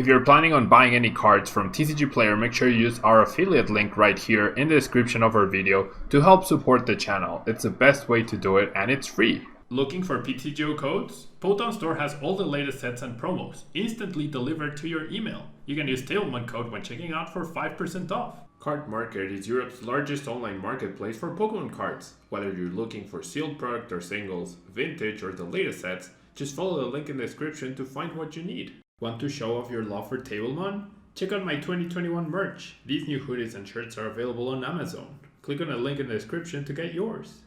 If you're planning on buying any cards from TCG Player, make sure you use our affiliate link right here in the description of our video to help support the channel. It's the best way to do it and it's free. Looking for PTGO codes? Potown Store has all the latest sets and promos, instantly delivered to your email. You can use tablemon code when checking out for 5% off. Card Market is Europe's largest online marketplace for Pokemon cards. Whether you're looking for sealed product or singles, vintage or the latest sets, just follow the link in the description to find what you need. Want to show off your love for tablemon? Check out my 2021 merch. These new hoodies and shirts are available on Amazon. Click on the link in the description to get yours.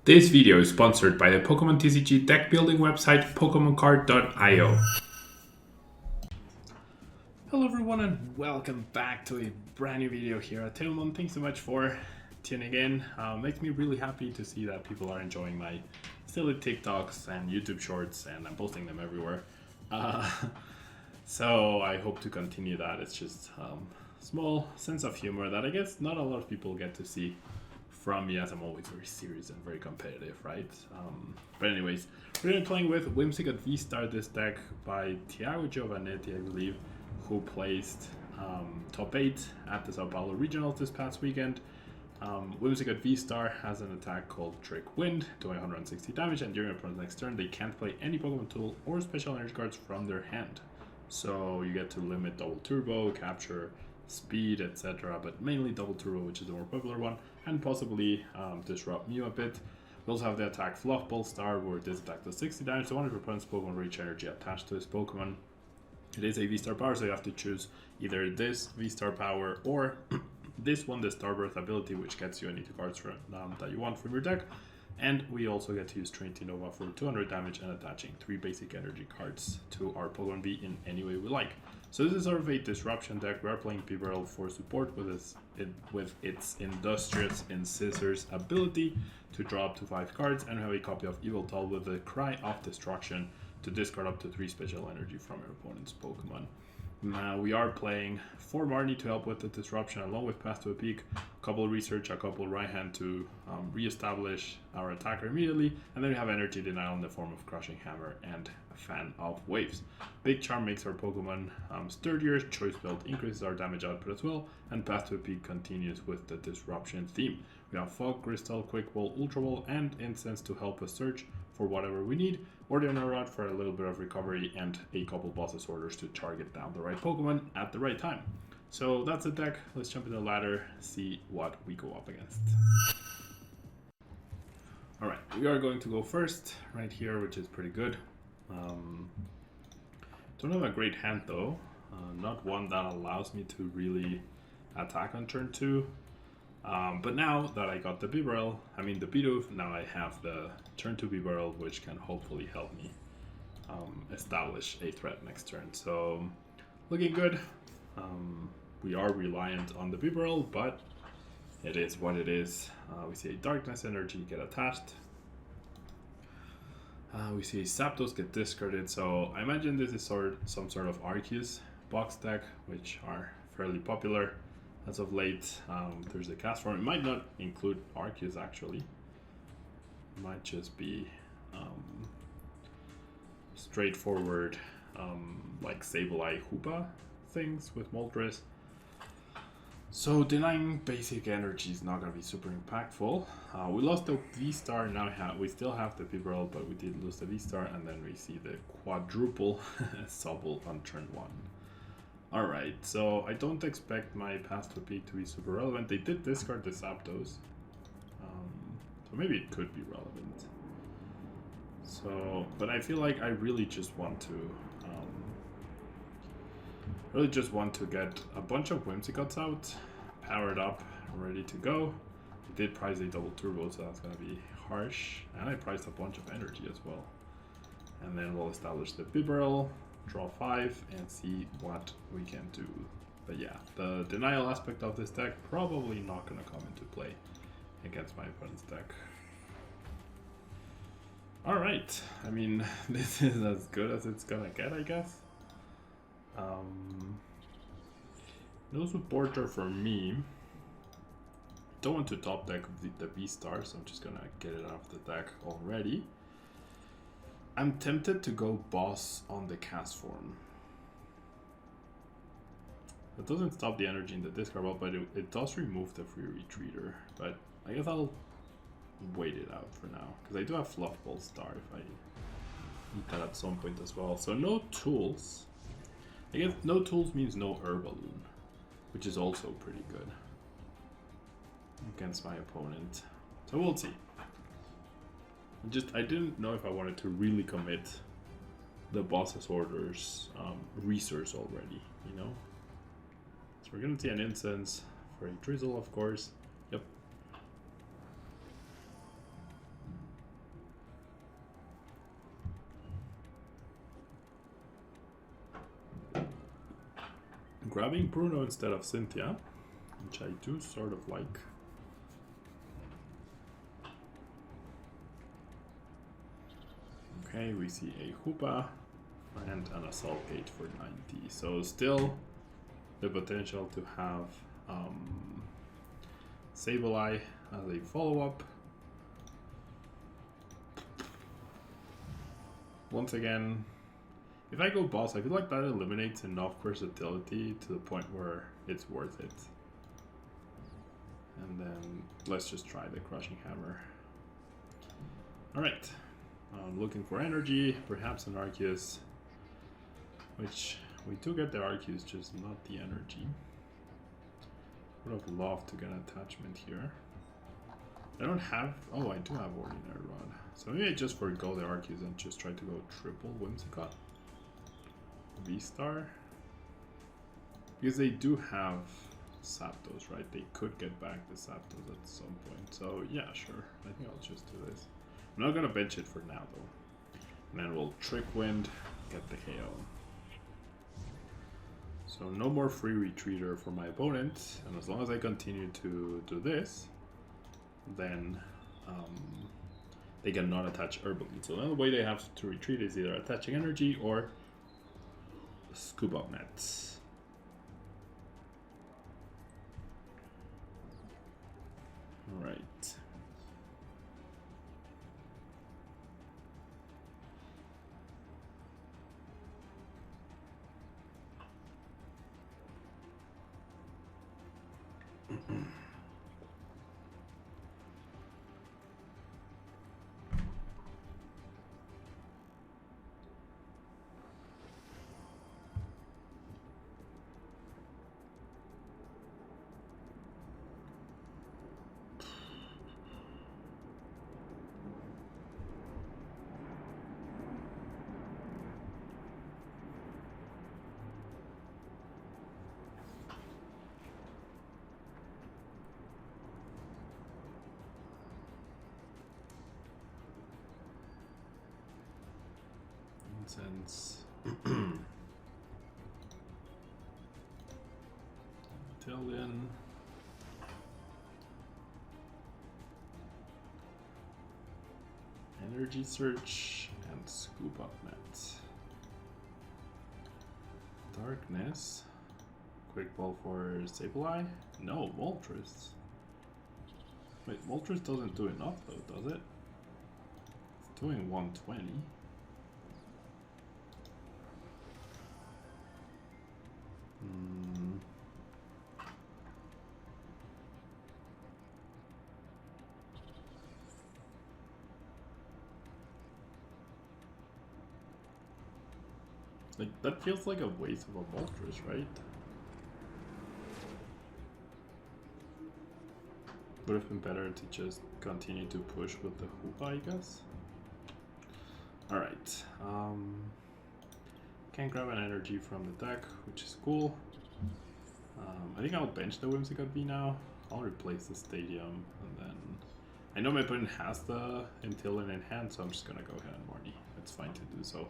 This video is sponsored by the Pokemon TCG deck building website PokemonCard.io. Hello everyone and welcome back to a brand new video here at Tablemon. Thanks so much for tuning in. Makes me really happy to see that people are enjoying my silly TikToks and YouTube shorts, and I'm posting them everywhere. So I hope to continue that. It's just small sense of humor that I guess not a lot of people get to see from me, as I'm always very serious and very competitive, right? But anyways, we're going to be playing with Whimsicott VSTAR, this deck by Thiago Giovannetti, I believe, who placed top 8 at the Sao Paulo Regionals this past weekend. Whimsicott VSTAR has an attack called Trick Wind, doing 160 damage, and during opponent's next turn, they can't play any Pokemon tool or special energy cards from their hand. So you get to limit double turbo, capture, speed, etc., but mainly double turbo, which is the more popular one, and possibly disrupt Mew a bit. We also have the attack Fluffball Star, where this attack does 60 damage to one of your opponent's Pokemon reach energy attached to this Pokemon. It is a V-Star power, so you have to choose either this V-Star power or this one, the Starbirth ability, which gets you any 2 cards that you want from your deck. And we also get to use Trinity Nova for 200 damage and attaching 3 basic energy cards to our Pokemon V in any way we like. So this is sort of a disruption deck. We are playing Bibarel for support with its Industrious Incisors ability to draw up to 5 cards, and we have a copy of Yveltal with the Cry of Destruction to discard up to 3 special energy from your opponent's Pokemon. Now we are playing 4 Marnie to help with the disruption, along with Path to a Peak, a couple Research, a couple Right Hand to re-establish our attacker immediately, and then we have Energy Denial in the form of Crushing Hammer and Fan of Waves. Big Charm makes our Pokemon sturdier, Choice Belt increases our damage output as well, and Path to a Peak continues with the disruption theme. We have Fog, Crystal, Quick Ball, Ultra Ball, and Incense to help us search for whatever we need, Ordinary Rod for a little bit of recovery, and a couple Boss's Orders to target down the right Pokemon at the right time. So that's the deck. Let's jump in the ladder, see what we go up against. Alright, we are going to go first right here, which is pretty good. Don't have a great hand though, not one that allows me to really attack on turn 2. But now that I got the Bibarel, the Bidoof, now I have the turn 2 Bibarel, which can hopefully help me establish a threat next turn. So, looking good. We are reliant on the Bibarel, but it is what it is. We see a Darkness Energy get attached. We see Zapdos get discarded, so I imagine this is some sort of Arceus box deck, which are fairly popular as of late. There's a cast form. It might not include Arceus actually. It might just be straightforward like Sableye Hoopa things with Moltres. So denying basic energy is not going to be super impactful. We lost the V-Star, now we still have the Bibarel, but we did lose the V-Star, and then we see the quadruple Sobble on turn 1. Alright, so I don't expect my Path to a Peak to be super relevant. They did discard the Zapdos, so maybe it could be relevant. So, but I feel like I really just want to get a bunch of Whimsicotts out, powered up, ready to go. I did prize a double turbo, so that's going to be harsh. And I priced a bunch of energy as well. And then we'll establish the Bibarel, draw 5, and see what we can do. But yeah, the denial aspect of this deck probably not going to come into play against my opponent's deck. Alright, this is as good as it's going to get, I guess. No supporter for me. Don't want to top deck the V-Star, so I'm just gonna get it out of the deck already. I'm tempted to go boss on the cast form. That doesn't stop the energy in the discard pile, but it does remove the free retreater. But I guess I'll wait it out for now, because I do have Fluffball Star if I need that at some point as well. So no tools. I guess no tools means no Herballoon, which is also pretty good against my opponent. So we'll see. I didn't know if I wanted to really commit the boss's orders resource already, you know? So we're gonna see an incense for a drizzle, of course. Yep. Grabbing Bruno instead of Cynthia, which I do sort of like. Okay, we see a Hoopa and an Assault Gate for 90. So still the potential to have Sableye as a follow-up. Once again, if I go boss, I feel like that eliminates enough versatility to the point where it's worth it. And then let's just try the Crushing Hammer. Alright, I'm looking for energy, perhaps an Arceus, which we do get the Arceus, just not the energy. Would have loved to get an attachment here. I don't have, oh I do have Ordinary Rod. So maybe I just forgo the Arceus and just try to go triple Whimsicott VSTAR, because they do have Zapdos, right? They could get back the Zapdos at some point. So yeah, sure. I think I'll just do this. I'm not gonna bench it for now though. And then we'll Trick Wind, get the KO. So no more free retreater for my opponent, and as long as I continue to do this, then they cannot attach Herballoon. So the only way they have to retreat is either attaching energy or Scoop Up Nets. Alright. Nonsense. Till then. Energy Search and Scoop Up Net. Darkness. Quick Ball for Sableye? No, Moltres. Wait, Moltres doesn't do enough though, does it? It's doing 120. Like, that feels like a waste of a Moltres, right? Would have been better to just continue to push with the Hoopa, I guess. Alright. Can't grab an energy from the deck, which is cool. I think I'll bench the Whimsicott V now. I'll replace the Stadium, and then... I know my opponent has the Intillin in hand, so I'm just gonna go ahead and Morty. It's fine to do so.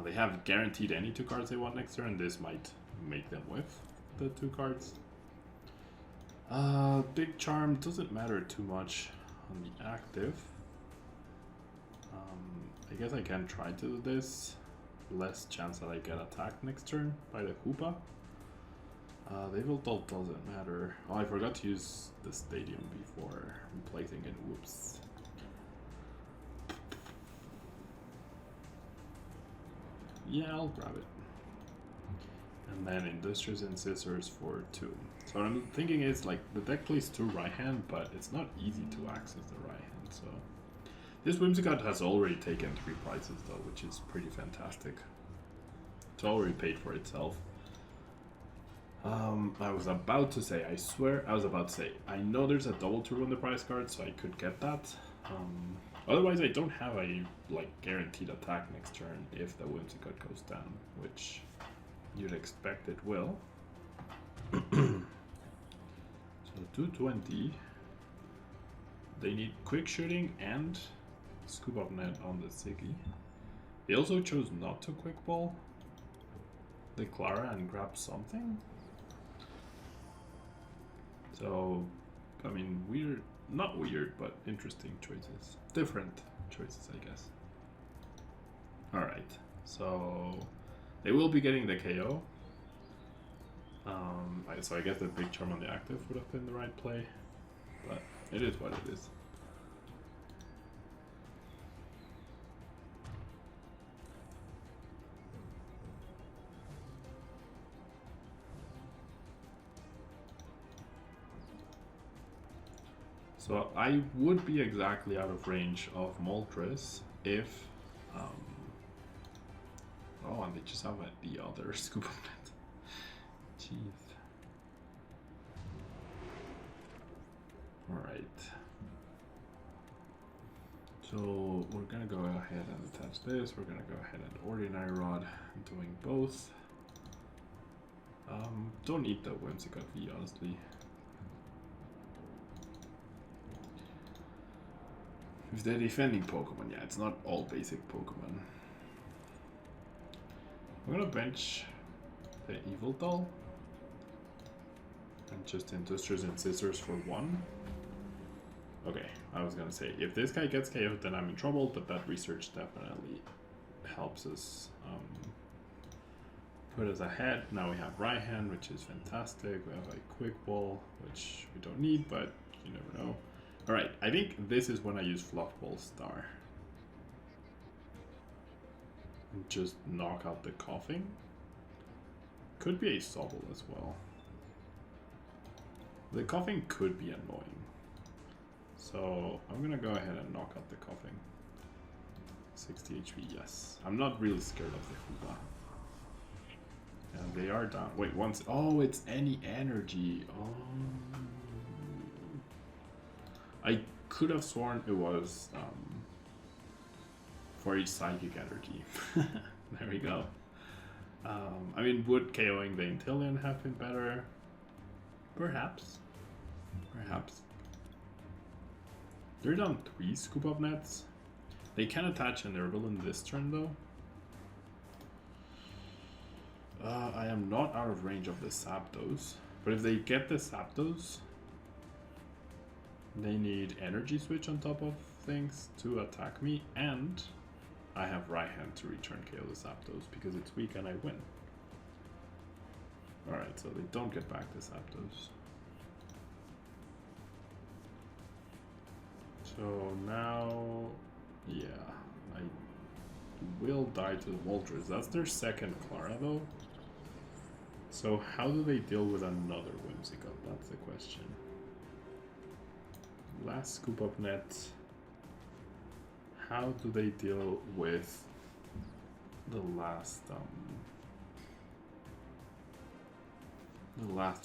They have guaranteed any 2 cards they want next turn, and this might make them with the 2 cards. Big Charm doesn't matter too much on the active. I guess I can try to do this. Less chance that I get attacked next turn by the Hoopa. The Evil Doll doesn't matter. Oh, I forgot to use the Stadium before replacing it. Whoops. Yeah, I'll grab it. And then Industrious and Scissors for 2. So what I'm thinking is, like, the deck plays 2 right hand, but it's not easy to access the right hand, so... This Whimsicott has already taken 3 prizes though, which is pretty fantastic. It's already paid for itself. I was about to say, I swear, I was about to say, I know there's a double turbo on the prize card, so I could get that. Otherwise, I don't have a, like, guaranteed attack next turn if the Whimsicott goes down, which you'd expect it will. So 220. They need quick shooting and scoop up net on the Ziggy. They also chose not to quick ball the Clara and grab something. So, I mean, weird, not weird, but interesting choices. Different choices, I guess. Alright, so they will be getting the KO. So I guess the big charm on the active would have been the right play, but it is what it is. So I would be exactly out of range of Moltres if... oh, and they just have the other scoop of net. Jeez. Alright. So we're gonna go ahead and attach this. We're gonna go ahead and Ordinary Rod, doing both. Don't need the Whimsicott V, honestly. If they're defending Pokemon, yeah, it's not all basic Pokemon. I'm gonna bench the Evil Doll and just Industrious and Scissors for 1. Okay, I was gonna say, if this guy gets KO'd, then I'm in trouble, but that research definitely helps us put us ahead. Now we have right hand, which is fantastic. We have a quick ball, which we don't need, but you never know. Alright, I think this is when I use Fluffball Star. And just knock out the coughing. Could be a Sobble as well. The coughing could be annoying. So I'm gonna go ahead and knock out the coughing. 60 HP, yes. I'm not really scared of the Hooba. And they are down. Wait, once. Oh, it's any energy. Oh. I could have sworn it was for each psychic energy. There we go. I mean, would KOing the Intillion have been better? Perhaps. Perhaps. They're down 3 scoop up nets. They can attach an Herbal this turn though. I am not out of range of the Zapdos, but if they get the Zapdos, they need Energy Switch on top of things to attack me, and I have right hand to return KO the Zapdos because it's weak and I win. Alright, so they don't get back the Zapdos. So now, yeah, I will die to the Moltres. That's their second Clara though. So how do they deal with another Whimsicott? That's the question. Last scoop up net. How do they deal with the last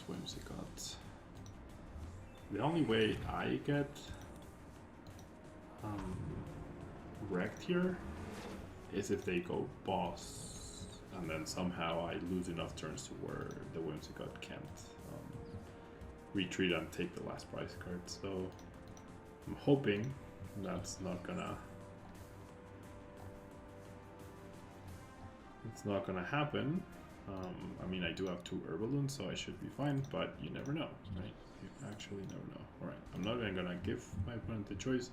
Whimsicott? The only way I get wrecked here is if they go boss and then somehow I lose enough turns to where the Whimsicott can't retreat and take the last prize card. So I'm hoping that's not gonna happen. I mean, I do have 2 Herbaloons, so I should be fine, but you never know, right? You actually never know. Alright, I'm not even gonna give my opponent the choice.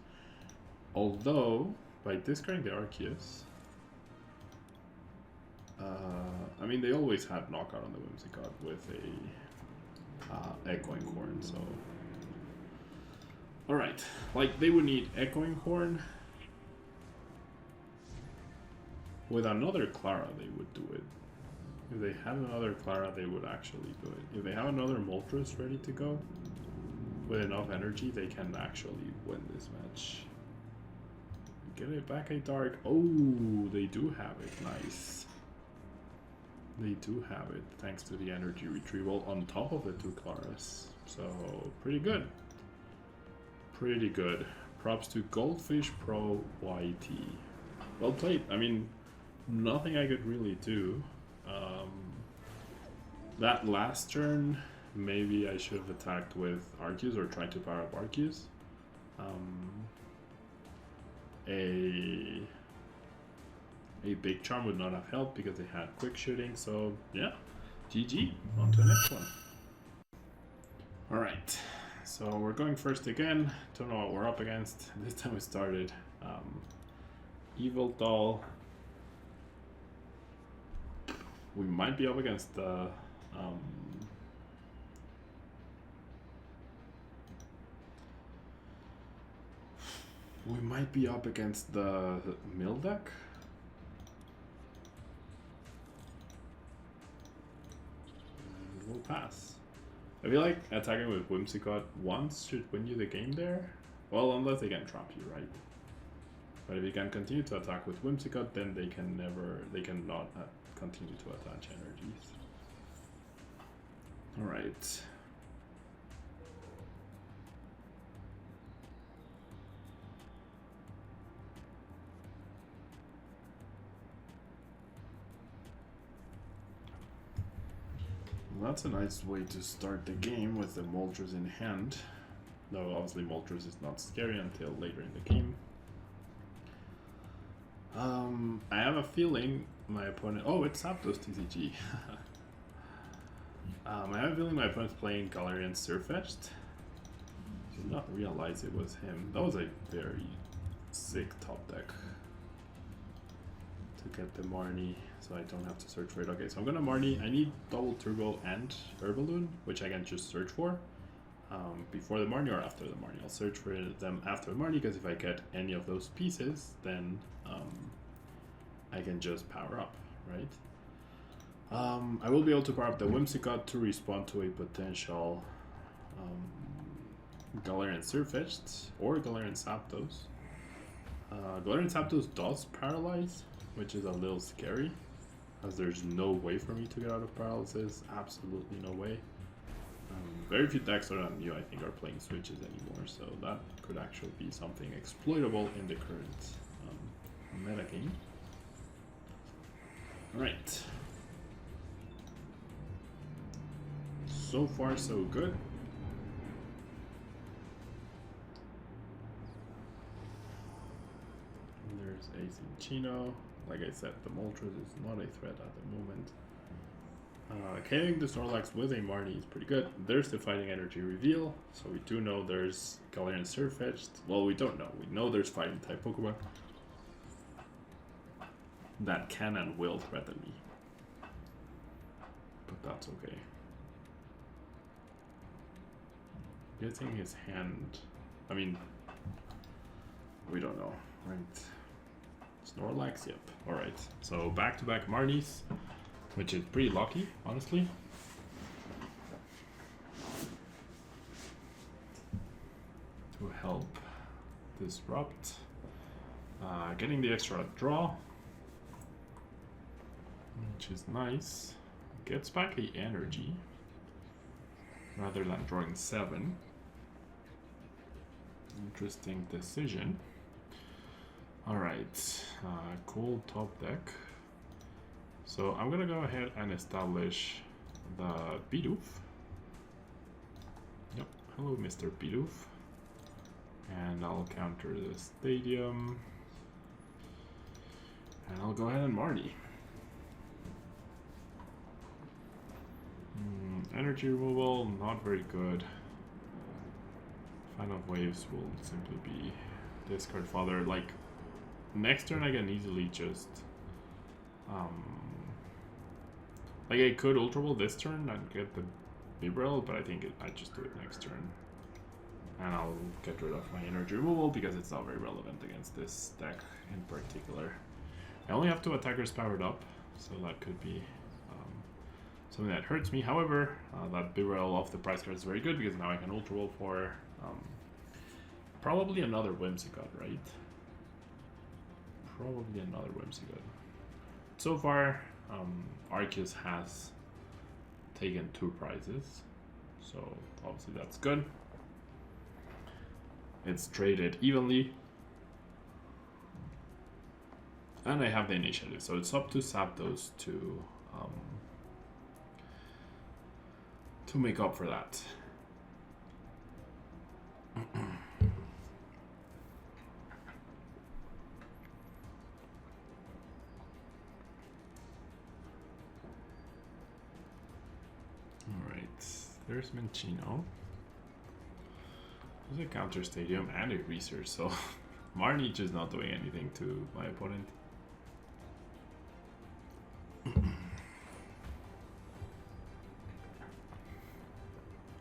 Although, by discarding the ARCEUS, I mean, they always had knockout on the Whimsicott with a Echoing Horn, so... Alright, like, they would need Echoing Horn. With another Clara, they would do it. If they had another Clara, they would actually do it. If they have another Moltres ready to go, with enough energy, they can actually win this match. Get it back a dark. Oh, they do have it. Nice. They do have it, thanks to the energy retrieval on top of the 2 Claras. So, pretty good. Pretty good. Props to Goldfish Pro YT. Well played. I mean, nothing I could really do. That last turn, maybe I should have attacked with ARCEUS or tried to power up ARCEUS. A big charm would not have helped because they had quick shooting. So yeah, GG. On to the next one. All right, so we're going first again. Don't know what we're up against. This time we started Evil Doll. We might be up against the mill deck. We'll pass. I feel like attacking with Whimsicott once should win you the game there. Well, unless they can trap you, right? But if you can continue to attack with Whimsicott, then they cannot continue to attach energies. Alright. Well, that's a nice way to start the game with the Moltres in hand. Though obviously Moltres is not scary until later in the game. I have a feeling my opponent... Oh, it's Zapdos TCG. I have a feeling my opponent's playing Galarian Surfetched. Did not realize it was him. That was a very sick top deck to get the Marnie, so I don't have to search for it. Okay, so I'm gonna Marnie. I need double Turbo and Herballoon, which I can just search for before the Marnie or after the Marnie. I'll search for them after the Marnie, because if I get any of those pieces, then I can just power up, right? I will be able to power up the Whimsicott to respond to a potential Galarian Surfetched or Galarian Zapdos. Galarian Zapdos does paralyze, which is a little scary, as there's no way for me to get out of paralysis. Absolutely no way. Very few decks around you, I think, are playing switches anymore, so that could actually be something exploitable in the current metagame. Alright. So far, so good. And there's a Cinchino. Like I said, the Moltres is not a threat at the moment. KOing the Snorlax with a Marnie is pretty good. There's the Fighting Energy reveal, so we do know there's Galarian Surfetched. Well, we don't know. We know there's Fighting type Pokemon that can and will threaten me. But that's okay. Getting his hand... I mean... we don't know, right? Snorlax, yep. Alright, so back-to-back Marnies, which is pretty lucky, honestly. To help disrupt. Getting the extra draw, which is nice. Gets back the energy, rather than drawing 7. Interesting decision. Alright, cool top deck. So I'm gonna go ahead and establish the Bidoof. Yep, hello Mr. Bidoof. And I'll counter the Stadium. And I'll go ahead and Marnie. Energy removal, not very good. Final waves will simply be discard fodder. Like, next turn I can easily just like I could Ultra Ball this turn and get the Bibarel, but I think I just do it next turn. And I'll get rid of my energy removal because it's not very relevant against this deck in particular. I only have 2 attackers powered up, so that could be something that hurts me. However, that Beryl off the price card is very good because now I can Ultra Roll for probably another Whimsicott, right? Probably another Whimsicott. So far, ARCEUS has taken 2 prizes, so obviously that's good. It's traded evenly. And I have the initiative, so it's up to Zapdos to make up for that. Alright, there's Minccino. There's a counter stadium and a research, so Marnie just not doing anything to my opponent.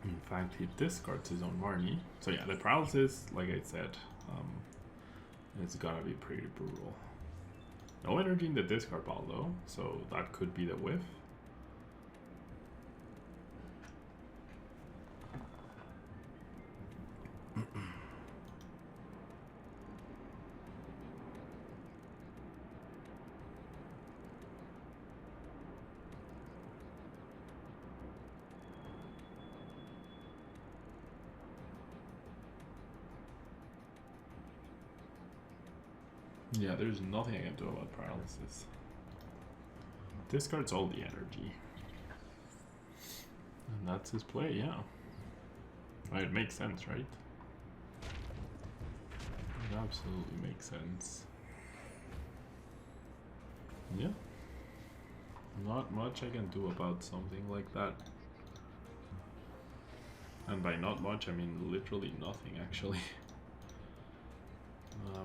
In fact, he discards his own Marnie. So yeah, the paralysis, like I said, it's gotta be pretty brutal. No energy in the discard pile though, so that could be the whiff. Yeah, there's nothing I can do about paralysis. Discards all the energy. And that's his play, yeah. Well, it makes sense, right? It absolutely makes sense. Yeah. Not much I can do about something like that. And by not much, I mean literally nothing, actually.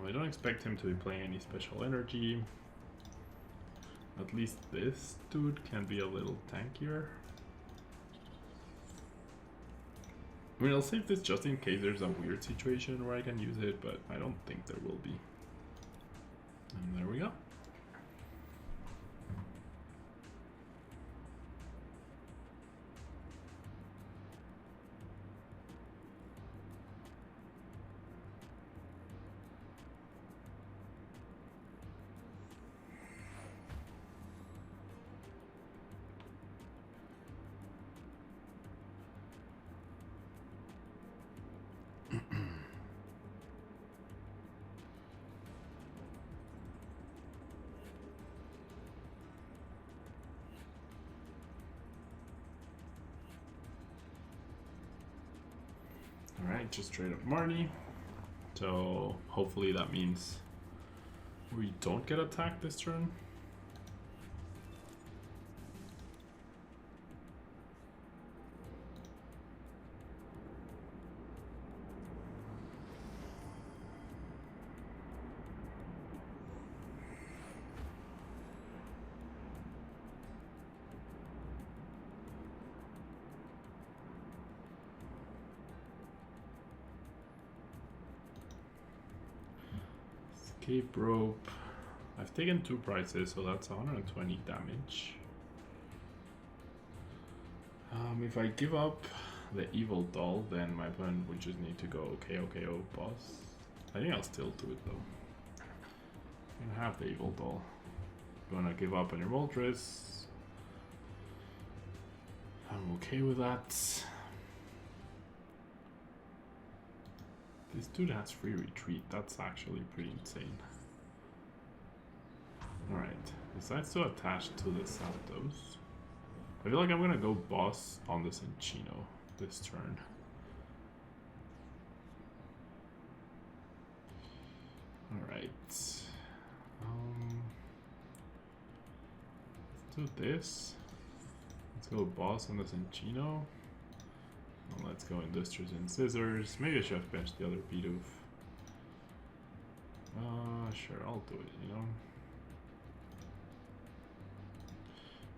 I don't expect him to be playing any special energy. At least this dude can be a little tankier. I mean, I'll save this just in case there's a weird situation where I can use it, but I don't think there will be. And there we go. Alright, just straight up Marnie. So hopefully that means we don't get attacked this turn. Escape rope. I've taken 2 prizes, so that's 120 damage. If I give up the evil doll, then my opponent would just need to go KO KO boss. I think I'll still do it though. I'm gonna have the evil doll. Gonna give up on your Moltres. I'm okay with that. This dude has free retreat. That's actually pretty insane. Alright, decides to attach to the Zapdos. I feel like I'm gonna go boss on this Minccino this turn. Alright. Let's do this. Let's go boss on this Minccino. And let's go Industrious and Scissors. Maybe I should have benched the other Bidoof. Sure, I'll do it, you know.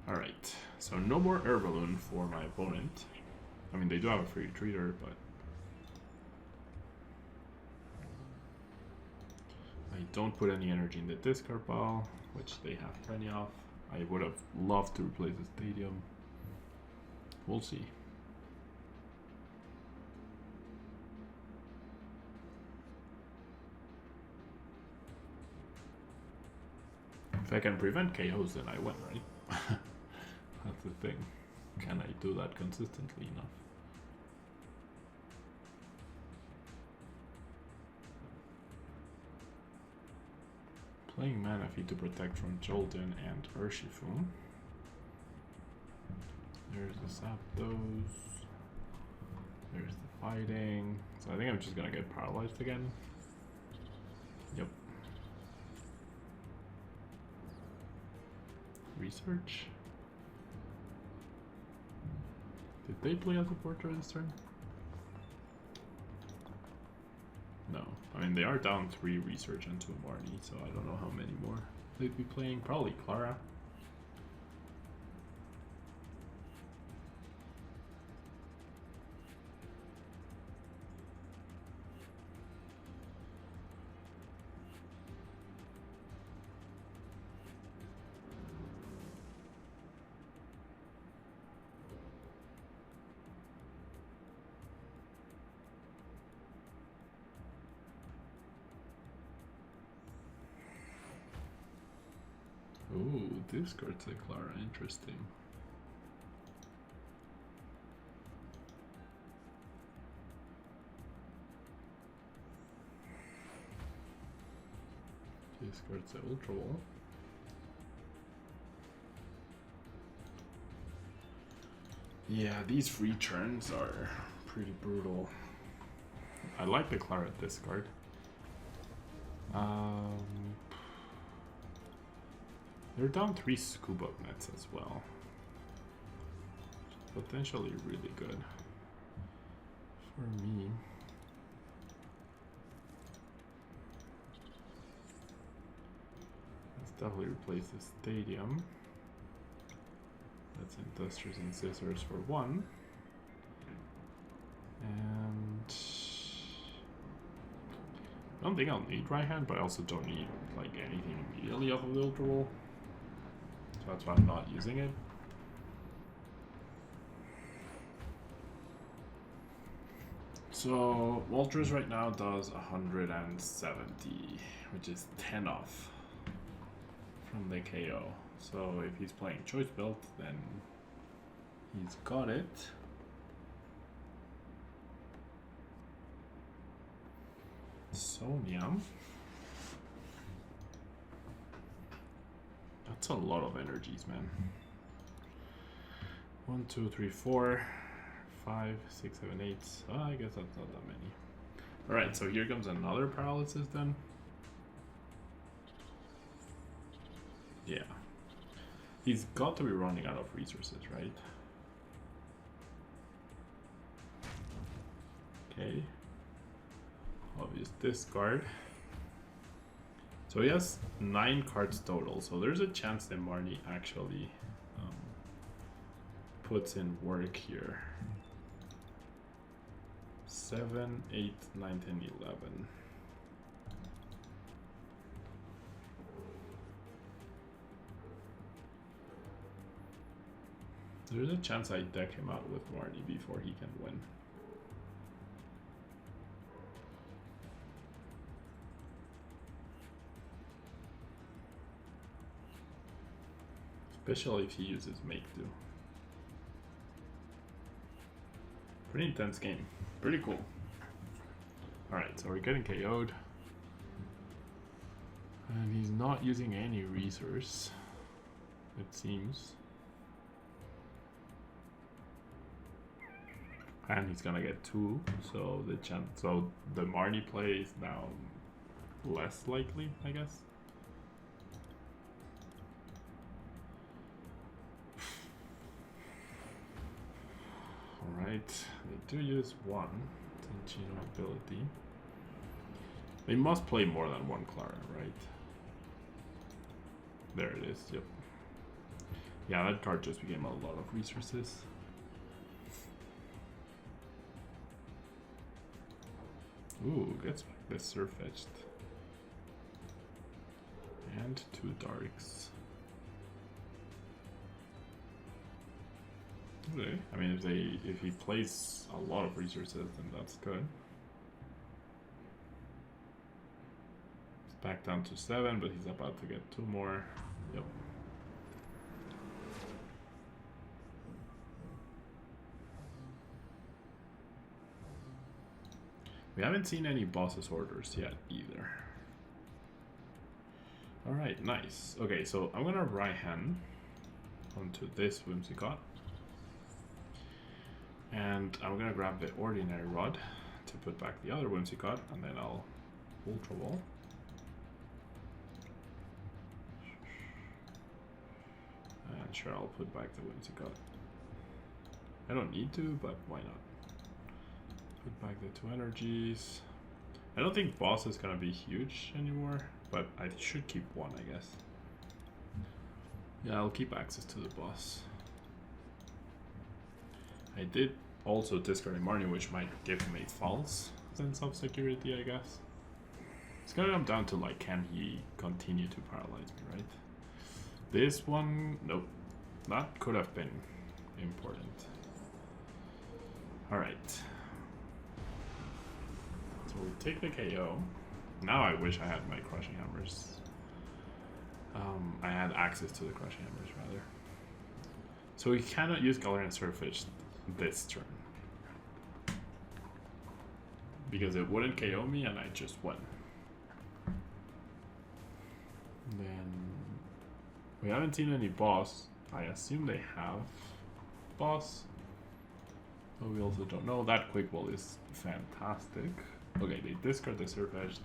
Alright, so no more Air Balloon for my opponent. I mean, they do have a free retreater, but I don't put any energy in the discard pile, which they have plenty of. I would have loved to replace the stadium. We'll see. If I can prevent KOs, then I win, right? That's the thing. Can I do that consistently enough? Playing Manaphy to protect from Jolteon and Urshifu. There's the Zapdos. There's the fighting. So I think I'm just gonna get paralyzed again. Yep. Research. Did they play as a portrait this turn? No. I mean, they are down 3 research and 2 Marnie, so I don't know how many more they'd be playing. Probably Clara. Ooh, this card's a Clara, interesting. This card's a Ultra Wall. Yeah, these free turns are pretty brutal. I like the Clara discard. They're down 3 Scuba Nets as well. Potentially really good for me. Let's definitely replace the Stadium. That's Industrious and Scissors for 1. And I don't think I'll need right hand, but I also don't need like anything immediately off of the Ultra Wall. So that's why I'm not using it. So Walters right now does 170, which is 10 off from the KO. So if he's playing Choice Belt, then he's got it. Sonia. That's a lot of energies, man. 1, 2, 3, 4, 5, 6, 7, 8. Oh, I guess that's not that many. Alright, so here comes another paralysis then. Yeah. He's got to be running out of resources, right? Okay. Obvious discard. So he has 9 cards total, so there's a chance that Marnie actually puts in work here. 7, 8, 9, 10, 11. There's a chance I deck him out with Marnie before he can win. Especially if he uses Make Do. Pretty intense game. Pretty cool. Alright, so we're getting KO'd. And he's not using any resource, it seems. And he's gonna get 2, so the Marnie play is now less likely, I guess. Alright, they do use 1 Tenchino ability. They must play more than 1 Clara, right? There it is, yep. Yeah, that card just became a lot of resources. Ooh, gets back the Surfetched. And 2 Darks. Okay. I mean, if he plays a lot of resources, then that's good. It's back down to 7, but he's about to get 2 more. Yep. We haven't seen any boss's orders yet either. Alright, nice. Okay, so I'm gonna right hand onto this Whimsicott. And I'm gonna grab the ordinary rod to put back the other Whimsicott, and then I'll Ultra Ball. And sure, I'll put back the Whimsicott. I don't need to, but why not? Put back the 2 energies. I don't think boss is gonna be huge anymore, but I should keep 1, I guess. Yeah, I'll keep access to the boss. I did also discard Marnie, which might give him a false sense of security, I guess. It's gonna come down to, like, can he continue to paralyze me, right? This one, nope. That could have been important. Alright. So we take the KO. Now I wish I had my Crushing Hammers. I had access to the Crushing Hammers, rather. So we cannot use Galarian Surfetch this turn. Because it wouldn't KO me and I just won. Then we haven't seen any boss. I assume they have boss. But we also don't know. That Quick Ball is fantastic. Okay, they discard the Surfetched.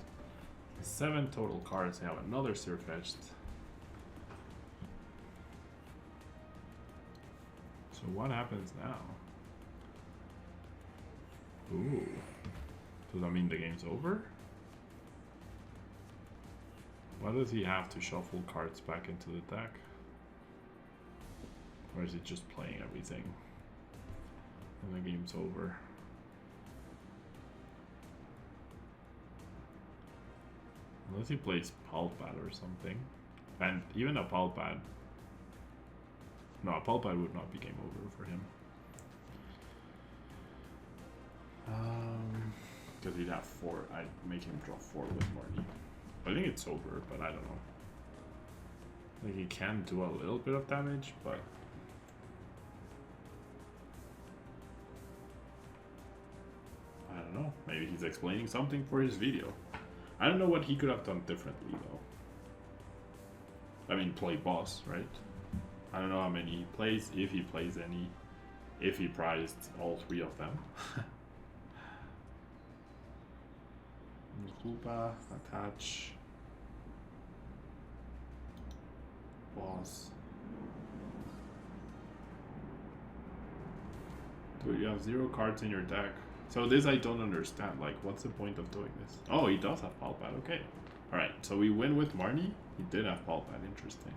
7 total cards. They have another Surfetched. So what happens now? Ooh. Does that mean the game's over? Why does he have to shuffle cards back into the deck? Or is he just playing everything? And the game's over. Unless he plays Palpad or something. And even a Palpad. No, a Palpad would not be game over for him. Because he'd have 4. I'd make him draw 4 with Marnie. I think it's over, but I don't know. Like, he can do a little bit of damage, but I don't know. Maybe he's explaining something for his video. I don't know what he could have done differently, though. I mean, play boss, right? I don't know how many he plays, if he plays any, if he prized all 3 of them. Koopa, attach, boss. Dude, you have 0 cards in your deck. So this I don't understand. Like, what's the point of doing this? Oh, he does have Palpad. Okay. Alright, so we win with Marnie. He did have Palpad. Interesting.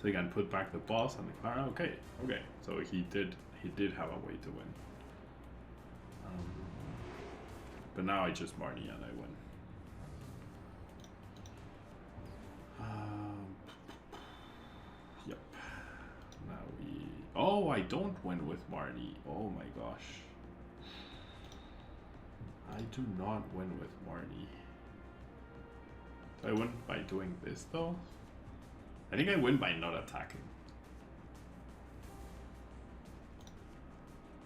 So you can put back the boss and the Clara. Okay, okay. So he did have a way to win. But now I just Marnie and I win. Yep. Now we... Oh, I don't win with Marnie. Oh my gosh. I do not win with Marnie. Do I win by doing this though? I think I win by not attacking.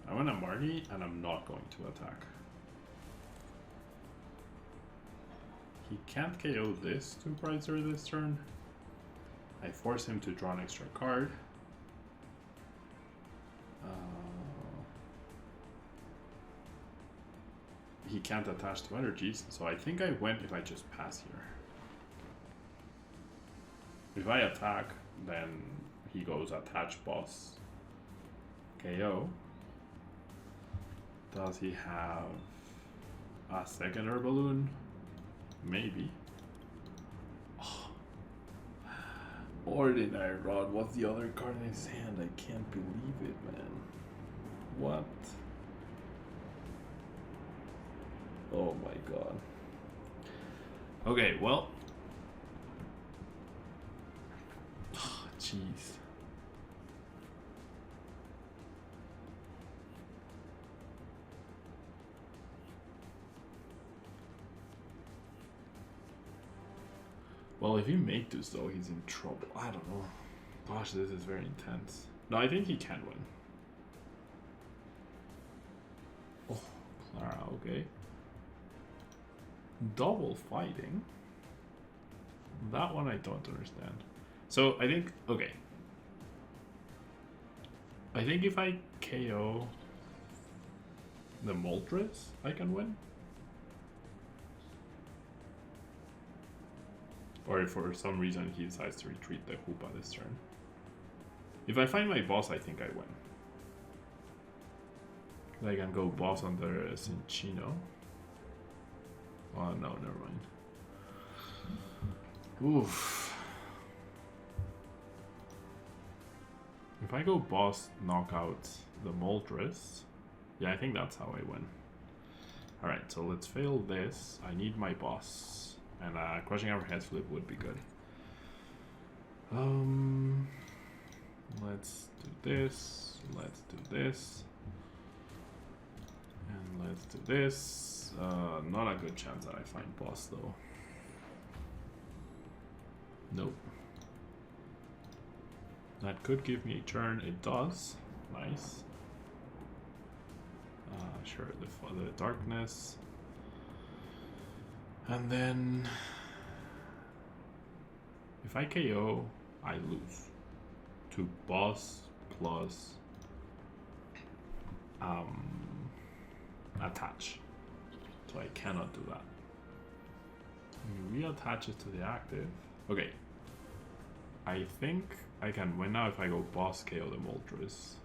I win a Marnie and I'm not going to attack. He can't KO this to Prizer this turn. I force him to draw an extra card. He can't attach to energies, so I think I win if I just pass here. If I attack, then he goes attach boss. KO. Does he have a second Herballoon? Maybe. Oh. Ordinary Rod. What's the other card in his hand? I can't believe it, man. What? Oh my god. Okay, well. Jeez. Well, if you make this though, he's in trouble. I don't know. Gosh, this is very intense. No, I think he can win. Oh, Clara, okay. Double fighting? That one I don't understand. So, I think, okay. I think if I KO the Moltres, I can win. Or if for some reason he decides to retreat the Hoopa this turn. If I find my boss, I think I win. I can go boss on the Cinccino. Oh no, never mind. Oof. If I go boss, knock out the Moltres, yeah, I think that's how I win. Alright, so let's fail this. I need my boss. And crushing our head flip would be good. Let's do this. Let's do this. And let's do this. Not a good chance that I find boss though. Nope. That could give me a turn. It does. Nice. Sure, the darkness. And then if I KO, I lose to boss plus attach. So I cannot do that. He reattaches to the active. Okay. I think I can win now if I go boss KO the Moltres.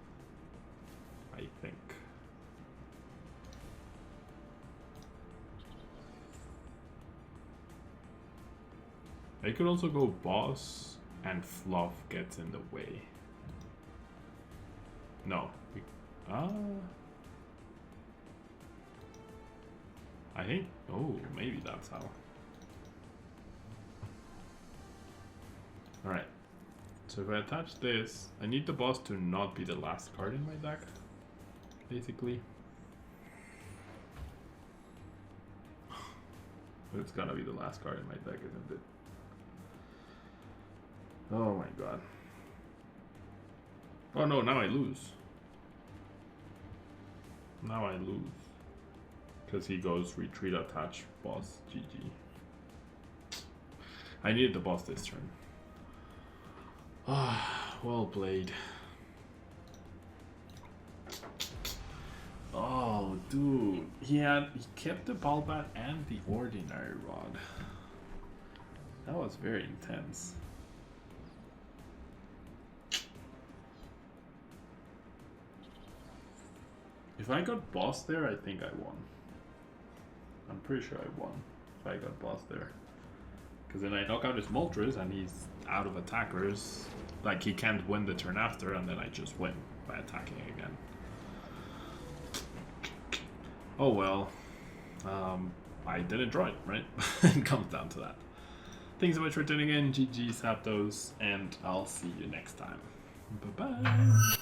I think. I could also go boss and fluff gets in the way. No. I think, oh, maybe that's how. Alright. So if I attach this, I need the boss to not be the last card in my deck, basically. It's gonna be the last card in my deck, isn't it? Oh my god. Oh no, now I lose. Now I lose. Because he goes retreat, attach, boss, GG. I needed the boss this turn. Ah, well played. Oh, dude. He kept the ball bat and the ordinary rod. That was very intense. If I got boss there, I think I won. I'm pretty sure I won if I got boss there. Because then I knock out his Moltres and he's out of attackers. Like, he can't win the turn after, and then I just win by attacking again. Oh well. I didn't draw it, right? It comes down to that. Thanks so much for tuning in. GG Zapdos, and I'll see you next time. Bye-bye.